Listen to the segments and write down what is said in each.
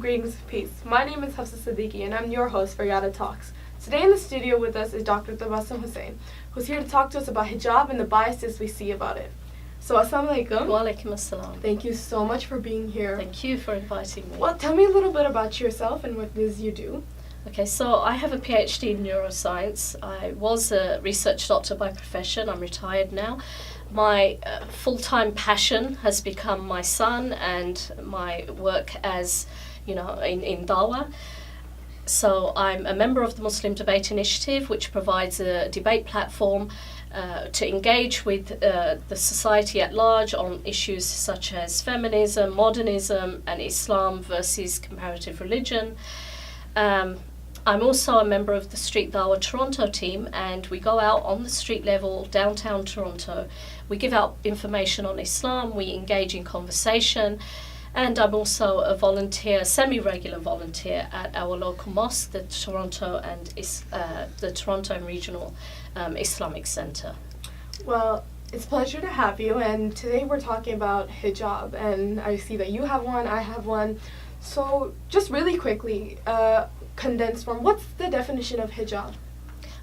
greetings of peace. My name is Hafsa and I'm your host for Yata Talks. Today in the studio with us is Dr.Tabassum Hussain, who's here to talk to us about hijab and the biases we see about it. So, Assalamoalaikum. Walaikum assalam. Thank you so much for being here. Thank you for inviting me. Well, tell me a little bit about yourself and what it is you do. Okay, so I have a PhD in neuroscience. I was a research doctor by profession. I'm retired now. My full-time passion has become my son and my work as, in Dawah. So I'm a member of the Muslim Debate Initiative, which provides a debate platform to engage with the society at large on issues such as feminism, modernism, and Islam versus comparative religion. I'm also a member of the Street Dawah Toronto team, and we go out on the street level, downtown Toronto. We give out information on Islam, we engage in conversation, and I'm also a volunteer, semi-regular volunteer at our local mosque, the Toronto and the Toronto and Regional Islamic Centre. Well, it's a pleasure to have you, and today we're talking about hijab, and I see that you have one, I have one. So just really quickly, condensed form, what's the definition of hijab?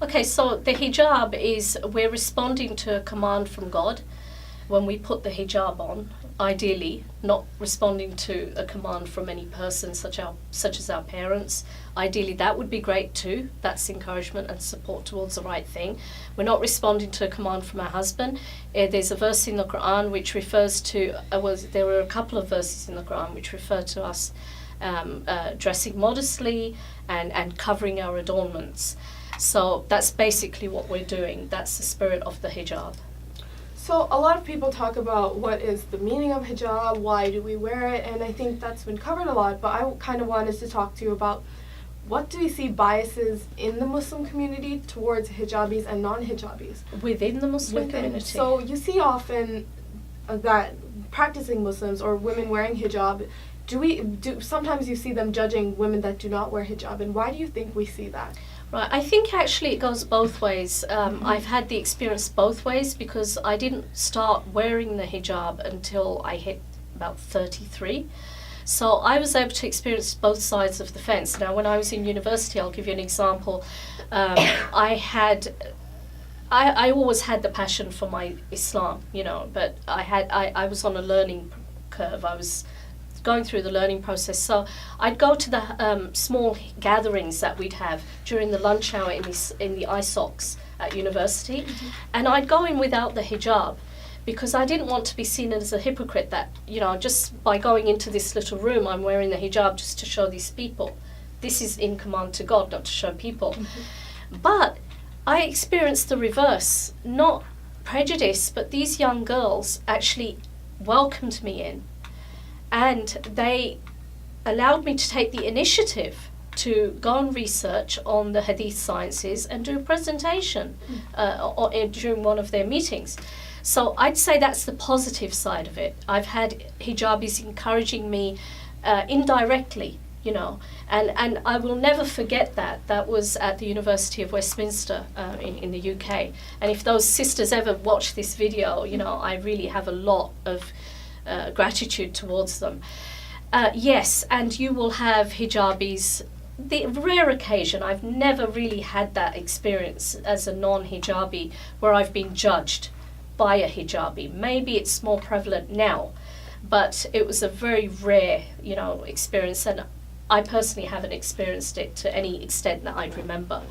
Okay, so the hijab is we're responding to a command from God when we put the hijab on, ideally, not responding to a command from any person such as our parents. Ideally, that would be great too. That's encouragement and support towards the right thing. We're not responding to a command from our husband. There's a verse in the Quran which refers to, there were a couple of verses in the Quran which refer to us dressing modestly and covering our adornments. So that's basically what we're doing. That's the spirit of the hijab. So a lot of people talk about what is the meaning of hijab, why do we wear it, and I think that's been covered a lot, but I kind of wanted to talk to you about what do you see biases in the Muslim community towards hijabis and non-hijabis? Within the Muslim community? So you see often that practicing Muslims or women wearing hijab, sometimes you see them judging women that do not wear hijab, and why do you think we see that? Right, I think actually it goes both ways. I've had the experience both ways because I didn't start wearing the hijab until I hit about 33. So I was able to experience both sides of the fence. Now, when I was in university, I'll give you an example. I always had the passion for my Islam, but I was on a learning curve. I was going through the learning process. So I'd go to the small gatherings that we'd have during the lunch hour in the ISOCs at university, and I'd go in without the hijab because I didn't want to be seen as a hypocrite that, just by going into this little room, I'm wearing the hijab just to show these people. This is in command to God, not to show people. But I experienced the reverse, not prejudice, but these young girls actually welcomed me in. And they allowed me to take the initiative to go and research on the Hadith sciences and do a presentation during one of their meetings. So I'd say that's the positive side of it. I've had hijabis encouraging me indirectly, and I will never forget that. That was at the University of Westminster in the UK. And if those sisters ever watch this video, I really have a lot of gratitude towards them. Yes, and you will have hijabis. The rare occasion, I've never really had that experience as a non-hijabi where I've been judged by a hijabi. Maybe it's more prevalent now, but it was a very rare, experience, and I personally haven't experienced it to any extent that I'd remember.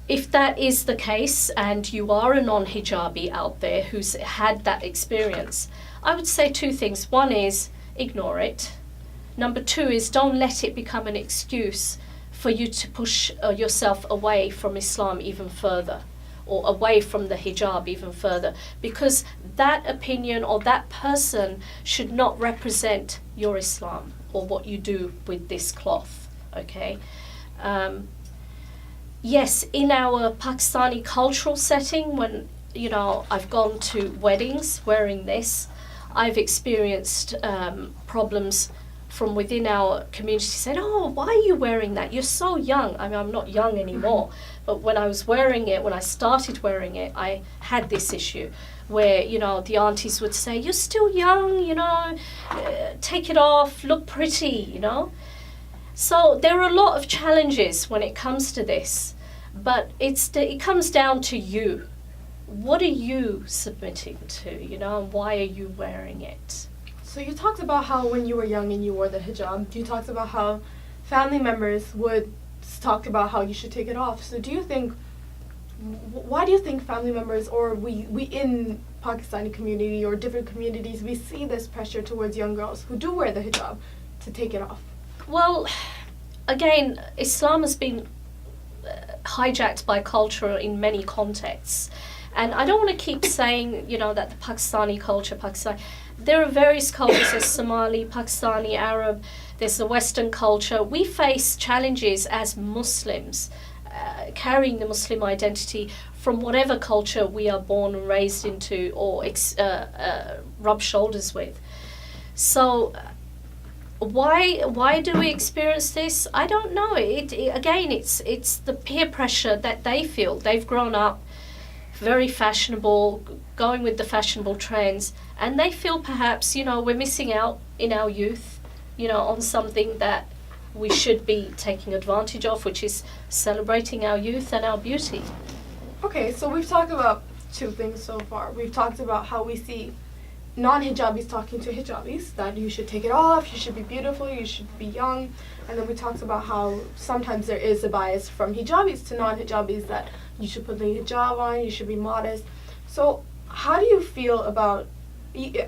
If that is the case and you are a non-hijabi out there who's had that experience, I would say two things. One is ignore it. Number two is don't let it become an excuse for you to push yourself away from Islam even further or away from the hijab even further, because that opinion or that person should not represent your Islam or what you do with this cloth, okay? Yes, in our Pakistani cultural setting, when, I've gone to weddings wearing this, I've experienced problems from within our community said, "Oh, why are you wearing that? You're so young." I mean, I'm not young anymore, but when I was wearing it, when I started wearing it, I had this issue where, you know, the aunties would say, "You're still young, you know, take it off, look pretty," you know. So there are a lot of challenges when it comes to this, but it comes down to you. What are you submitting to, you know, and why are you wearing it? So you talked about how when you were young and you wore the hijab, you talked about how family members would talk about how you should take it off. So do you think, why do you think family members, or we in Pakistani community or different communities, we see this pressure towards young girls who do wear the hijab to take it off? Well, again, Islam has been hijacked by culture in many contexts. And I don't want to keep saying, you know, that the Pakistani culture, there are various cultures, there's Somali, Pakistani, Arab, there's the Western culture. We face challenges as Muslims, carrying the Muslim identity from whatever culture we are born and raised into or rub shoulders with. So why do we experience this? I don't know. Again, it's the peer pressure that they feel. They've grown up very fashionable, going with the fashionable trends, and they feel perhaps, you know, we're missing out in our youth, you know, on something that we should be taking advantage of, which is celebrating our youth and our beauty. Okay, so we've talked about two things so far. We've talked about how we see non-hijabis talking to hijabis, that you should take it off, you should be beautiful, you should be young. And then we talked about how sometimes there is a bias from hijabis to non-hijabis, that you should put the hijab on, you should be modest. So how do you feel about,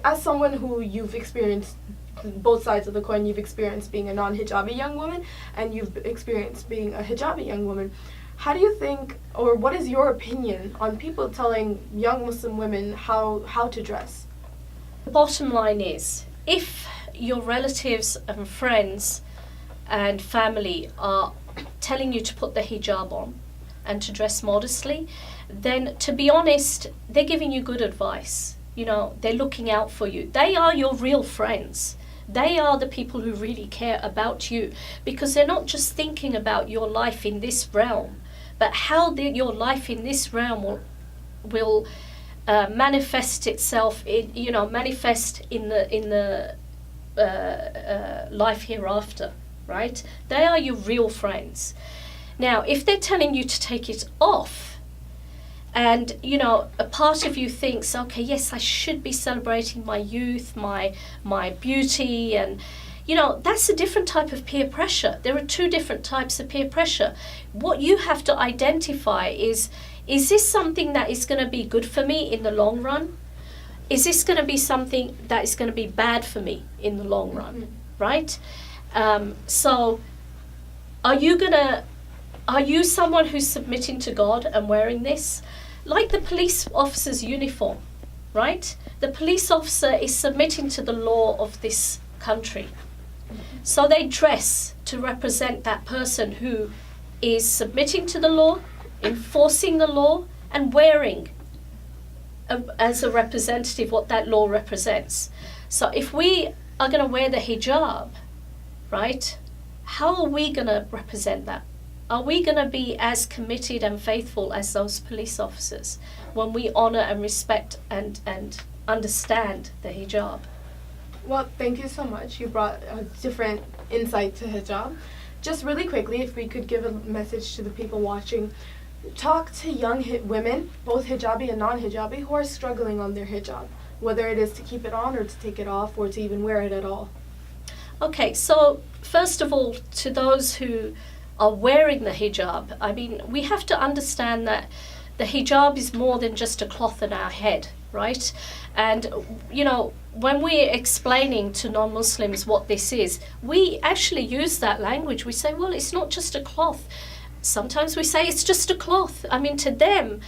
as someone who you've experienced both sides of the coin, you've experienced being a non-hijabi young woman and you've experienced being a hijabi young woman, how do you think, or what is your opinion on people telling young Muslim women how to dress? The bottom line is, if your relatives and friends and family are telling you to put the hijab on and to dress modestly, then to be honest, they're giving you good advice. You know, they're looking out for you. They are your real friends. They are the people who really care about you, because they're not just thinking about your life in this realm, but how your life in this realm will manifest itself in, you know, manifest in the life hereafter, right? They are your real friends. Now, if they're telling you to take it off, and, you know, a part of you thinks, okay, yes, I should be celebrating my youth, my beauty, and, you know, that's a different type of peer pressure. There are two different types of peer pressure. What you have to identify is this something that is going to be good for me in the long run? Is this going to be something that is going to be bad for me in the long run, right? So are you someone who's submitting to God and wearing this? Like the police officer's uniform, right? The police officer is submitting to the law of this country. So they dress to represent that person who is submitting to the law, enforcing the law, and wearing as a representative what that law represents. So if we are going to wear the hijab, right, how are we going to represent that? Are we going to be as committed and faithful as those police officers when we honour and respect and understand the hijab? Well, thank you so much. You brought a different insight to hijab. Just really quickly, if we could give a message to the people watching, talk to young women, both hijabi and non-hijabi, who are struggling on their hijab, whether it is to keep it on or to take it off or to even wear it at all. Okay, so first of all, to those who are wearing the hijab, I mean, we have to understand that the hijab is more than just a cloth on our head, right? And, you know, when we're explaining to non-Muslims what this is, we actually use that language. We say, well, it's not just a cloth. Sometimes we say it's just a cloth. I mean, to them,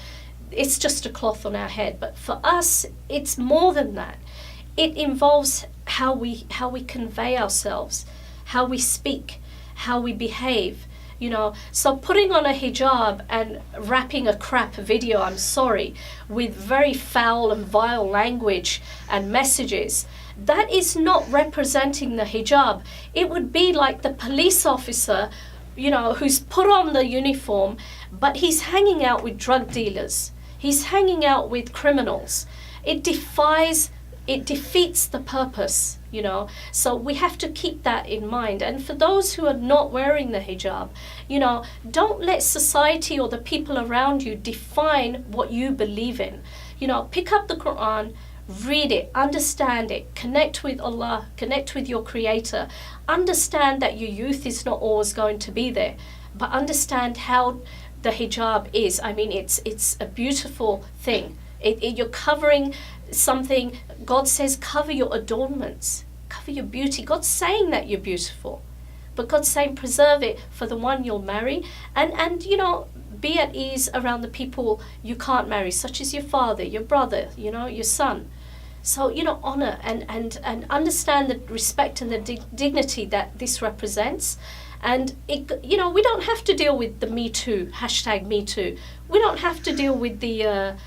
it's just a cloth on our head. But for us, it's more than that. It involves how we convey ourselves, how we speak, how we behave. You know, so putting on a hijab and rapping a crap video, I'm sorry, with very foul and vile language and messages, that is not representing the hijab. It would be like the police officer, you know, who's put on the uniform, but he's hanging out with drug dealers. He's hanging out with criminals. It defeats the purpose, you know. So we have to keep that in mind. And for those who are not wearing the hijab, you know, don't let society or the people around you define what you believe in. You know, pick up the Quran, read it, understand it, connect with Allah, connect with your Creator. Understand that your youth is not always going to be there, but understand how the hijab is. I mean, it's a beautiful thing. You're covering something. God says cover your adornments, cover your beauty. God's saying that you're beautiful, but God's saying preserve it for the one you'll marry, and you know, be at ease around the people you can't marry, such as your father, your brother, you know, your son. So, you know, honor and understand the respect and the dignity that this represents. And, you know, we don't have to deal with the Me Too, #MeToo. We don't have to deal with the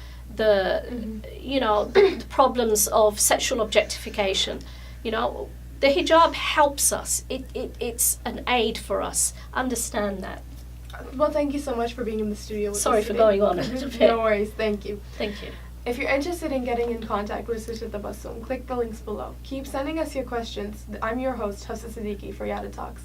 you know, the problems of sexual objectification. You know, the hijab helps us. It's an aid for us. Understand that. Well, thank you so much for being in the studio with us Sorry for today. going on a little bit. No worries, thank you. Thank you. If you're interested in getting in contact with Sister Tabassum, click the links below. Keep sending us your questions. I'm your host, Hafsa for Yata Talks.